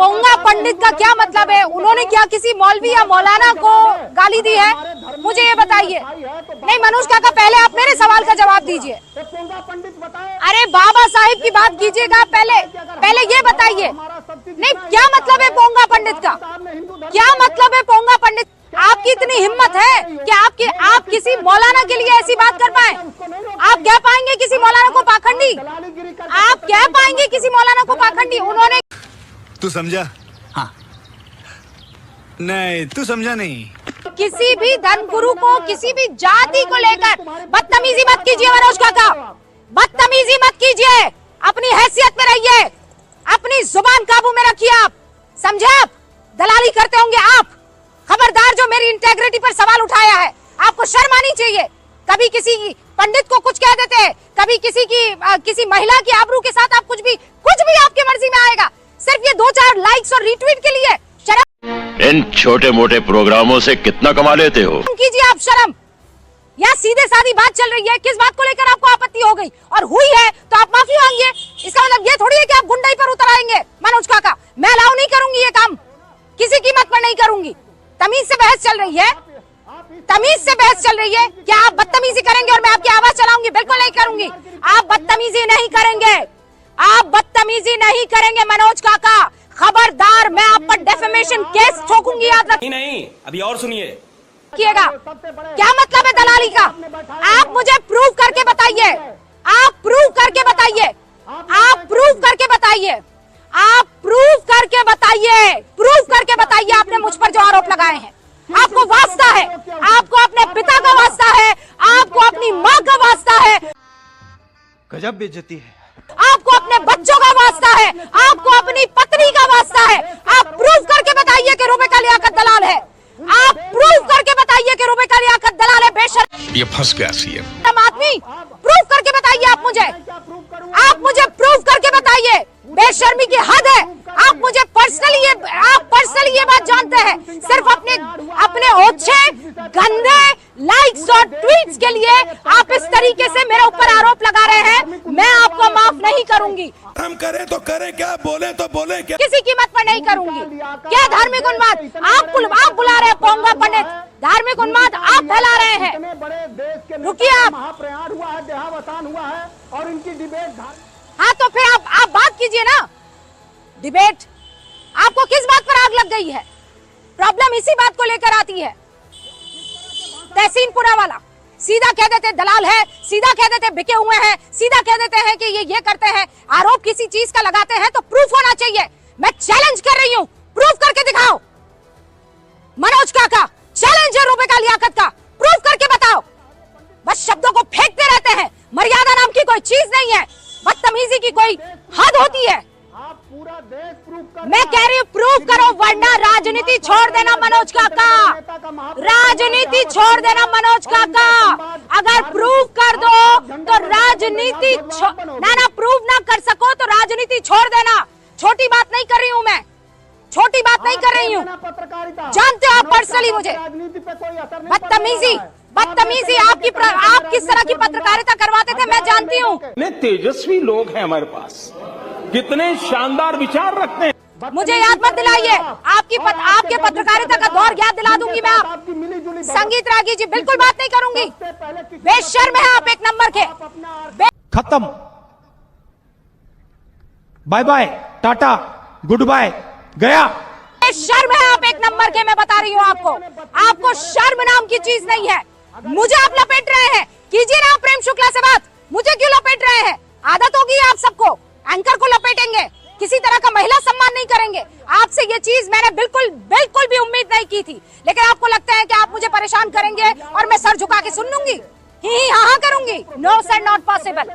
पोंगा पंडित का क्या मतलब है? उन्होंने क्या किसी मौलवी या मौलाना को गाली दी है? मुझे ये बताइए। नहीं मनोज काका, पहले आप मेरे सवाल का जवाब दीजिए। अरे बाबा साहिब की बात कीजिएगा, पहले ये बताइए। नहीं, क्या मतलब है पोंगा पंडित का? क्या मतलब है पोंगा पंडित? आपकी इतनी हिम्मत है कि आप किसी मौलाना के लिए ऐसी बात कर पाए? आप कह पाएंगे किसी मौलाना को पाखंडी? आप कह पाएंगे किसी मौलाना को पाखंडी? उन्होंने, तू समझा? हाँ। नहीं, तू समझा नहीं। किसी भी धर्मगुरु को, किसी भी जाति को लेकर बदतमीजी मत कीजिए मनोज काका, बदतमीजी मत कीजिए। अपनी हैसियत में रहिए, अपनी जुबान काबू में रखिए। आप समझे? आप दलाली करते होंगे आप। खबरदार, जो मेरी इंटेग्रिटी पर सवाल उठाया है, आपको शर्म आनी चाहिए। कभी किसी पंडित को कुछ कह देते हैं, कभी किसी महिला की आबरू के साथ आप कुछ भी आपकी मर्जी में आएगा, सिर्फ ये 2-4 लाइक्स और रीट्वीट के लिए। शर्म, इन छोटे मोटे प्रोग्रामों से कितना कमा लेते हो? कीजिए आप शर्म। यहाँ सीधे सादी बात चल रही है, किस बात को लेकर आपको आपत्ति हो गई और हुई है तो आप माफी मांगिए। इसका मतलब ये थोड़ी है कि आप गुंडाई पर उतर आएंगे। मनोज काका, मैं अलाउ नहीं करूंगी ये काम, किसी कीमत पर नहीं करूंगी। तमीज से बहस चल रही है, तमीज से बहस चल रही है। क्या आप बदतमीजी करेंगे और मैं आपकी आवाज चलाऊंगी? बिल्कुल नहीं करूंगी। आप बदतमीजी नहीं करेंगे, आप बदतमीजी नहीं करेंगे मनोज काका। खबरदार, मैं आप पर डेफेमेशन केस ठोकूंगी, याद रखिए। नहीं, अभी और सुनिए। क्या मतलब है दलाली का? आप मुझे प्रूव करके बताइए, आप प्रूव करके बताइए, आप प्रूव करके बताइए, आप प्रूव करके बताइए, प्रूव करके बताइए। आपने मुझ पर जो आरोप लगाए हैं, आपको वास्ता है, आपको अपने पिता का वास्ता है, आपको अपनी माँ का वास्ता है, गजब बेइज्जती है, आपको अपने बच्चों का वास्ता है, आपको अपनी पत्नी का वास्ता है। आप प्रूव करके बताइए कि रुबेका लियाकत दलाल है। आप प्रूव करके बताइए कि रुबेका लियाकत दलाल है। बेशर्म, ये फंस गया सीएम आदमी, प्रूव करके बताइए। आप मुझे प्रूव करके बताइए। बेशर्मी की हद है। आप मुझे पर्सनली ये बात जानते हैं, सिर्फ अपने ओछे गंदे लाइक्स और ट्वीट्स के लिए आप इस तरीके से मेरे ऊपर आरोप लगा रहे हैं। मैं आपको माफ नहीं करूंगी। हम करें तो करें क्या, बोले तो बोले क्या, किसी कीमत पर नहीं करूंगी। क्या धार्मिक उन्माद? आप बुला रहे हैं पोंगा पंडित, धार्मिक उन्माद आप फैला रहे हैं। रुकिए आप, देहावसान हुआ है और इनकी डिबेट। हाँ तो फिर आप बात कीजिए ना। डिबेट, आपको किस बात पर आग लग गई है? प्रॉब्लम इसी बात को लेकर आती है। तहसीनपुरा वाला सीधा कह देते दलाल है, सीधा कह देते बिके हुए हैं, सीधा कह देते हैं कि ये करते हैं। आरोप किसी चीज का लगाते हैं तो प्रूफ होना चाहिए। मैं चैलेंज कर रही हूँ, प्रूफ करके दिखाओ। मनोज काका, चैलेंज है रुबेका लियाकत का, प्रूफ करके बताओ। बस शब्दों को फेंकते रहते हैं। मर्यादा नाम की कोई चीज नहीं है, बदतमीजी की कोई हद होती है। पूरा देश प्रूफ कर, मैं कह रही हूँ प्रूफ करो, वरना राजनीति छोड़ देना मनोज काका, राजनीति छोड़ देना मनोज काका। अगर प्रूफ कर दो तो राजनीति ना प्रूफ ना कर सको तो राजनीति छोड़ देना। छोटी बात नहीं कर रही हूँ मैं, छोटी बात नहीं कर रही हूँ। जानते हो आप पर्सनली मुझे बदतमीजी आप किस तरह की पत्रकारिता करवाते थे मैं जानती हूँ। कितने तेजस्वी लोग हैं हमारे पास, कितने शानदार विचार रखते हैं। मुझे याद मत दिलाइए, आपके पत्रकारिता का दौर याद दिला दूंगी मैं। आप संगीत रागी जी, बिल्कुल बात नहीं करूंगी। बेशर्म है आप, एक नंबर के। खत्म, bye bye, tata, goodbye, गया। शर्म है आप, एक नंबर के। मैं बता रही हूँ आपको शर्म नाम की चीज नहीं है। मुझे आप लपेट रहे हैं, कीजिए ना प्रेम शुक्ला से बात। मुझे क्यों लपेट रहे हैं? आदत होगी आप सबको, एंकर को लपेटेंगे, किसी तरह का महिला सम्मान नहीं करेंगे। आपसे ये चीज मैंने बिल्कुल भी उम्मीद नहीं की थी, लेकिन आपको लगता है कि आप मुझे परेशान करेंगे और मैं सर झुका के सुन लूंगी, ही हाँ करूंगी। No sir, not possible.